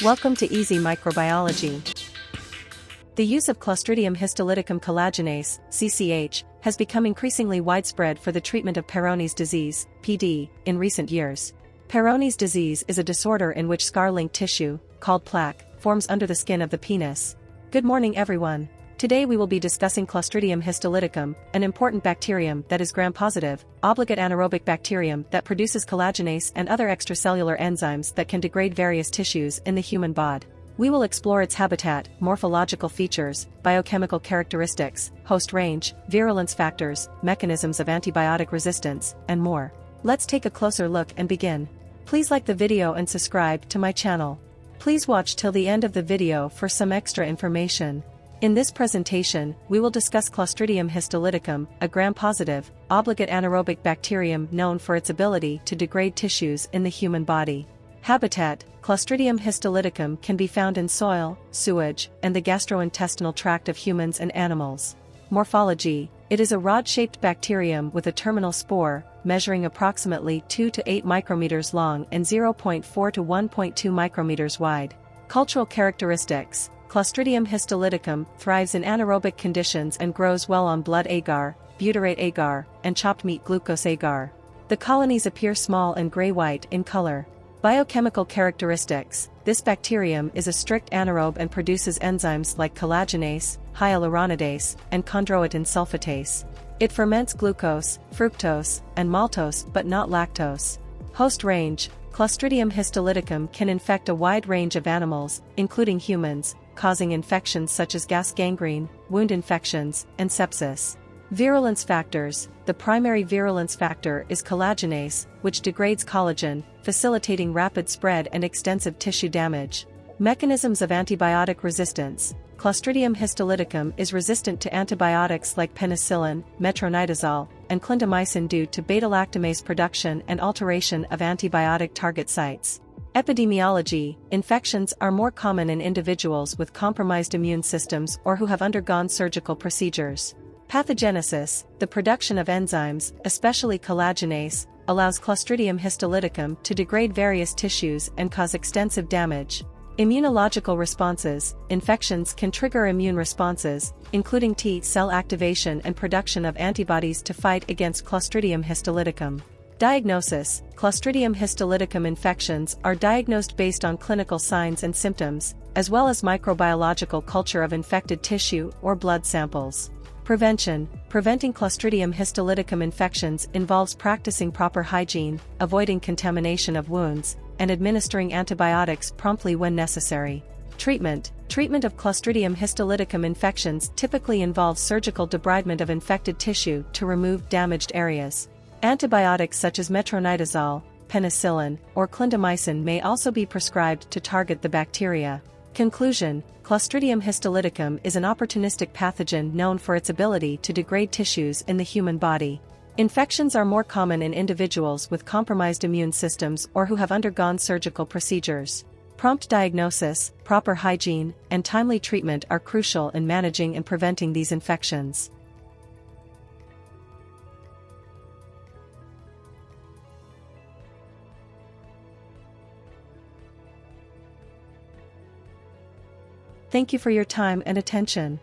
Welcome to Easy Microbiology. The use of Clostridium histolyticum collagenase, CCH, has become increasingly widespread for the treatment of Peyronie's disease, PD, in recent years. Peyronie's disease is a disorder in which scar-linked tissue, called plaque, forms under the skin of the penis. Good morning everyone. Today we will be discussing Clostridium histolyticum, an important bacterium that is gram-positive, obligate anaerobic bacterium that produces collagenase and other extracellular enzymes that can degrade various tissues in the human body. We will explore its habitat, morphological features, biochemical characteristics, host range, virulence factors, mechanisms of antibiotic resistance, and more. Let's take a closer look and begin. Please like the video and subscribe to my channel. Please watch till the end of the video for some extra information. In this presentation, we will discuss Clostridium histolyticum, a gram-positive, obligate anaerobic bacterium known for its ability to degrade tissues in the human body. Habitat: Clostridium histolyticum can be found in soil, sewage, and the gastrointestinal tract of humans and animals. Morphology: it is a rod-shaped bacterium with a terminal spore, measuring approximately 2 to 8 micrometers long and 0.4 to 1.2 micrometers wide. Cultural characteristics: Clostridium histolyticum thrives in anaerobic conditions and grows well on blood agar, butyrate agar, and chopped meat glucose agar. The colonies appear small and gray-white in color. Biochemical characteristics: this bacterium is a strict anaerobe and produces enzymes like collagenase, hyaluronidase, and chondroitin sulfatase. It ferments glucose, fructose, and maltose but not lactose. Host range: Clostridium histolyticum can infect a wide range of animals, including humans, causing infections such as gas gangrene, wound infections, and sepsis. Virulence factors: the primary virulence factor is collagenase, which degrades collagen, facilitating rapid spread and extensive tissue damage. Mechanisms of antibiotic resistance: Clostridium histolyticum is resistant to antibiotics like penicillin, metronidazole, and clindamycin due to beta-lactamase production and alteration of antibiotic target sites. Epidemiology: infections are more common in individuals with compromised immune systems or who have undergone surgical procedures. Pathogenesis: the production of enzymes, especially collagenase, allows Clostridium histolyticum to degrade various tissues and cause extensive damage. Immunological responses: infections can trigger immune responses, including T-cell activation and production of antibodies to fight against Clostridium histolyticum. Diagnosis: Clostridium histolyticum infections are diagnosed based on clinical signs and symptoms, as well as microbiological culture of infected tissue or blood samples. Prevention: preventing Clostridium histolyticum infections involves practicing proper hygiene, avoiding contamination of wounds, and administering antibiotics promptly when necessary. Treatment: treatment of Clostridium histolyticum infections typically involves surgical debridement of infected tissue to remove damaged areas. Antibiotics such as metronidazole, penicillin, or clindamycin may also be prescribed to target the bacteria. Conclusion: Clostridium histolyticum is an opportunistic pathogen known for its ability to degrade tissues in the human body. Infections are more common in individuals with compromised immune systems or who have undergone surgical procedures. Prompt diagnosis, proper hygiene, and timely treatment are crucial in managing and preventing these infections. Thank you for your time and attention.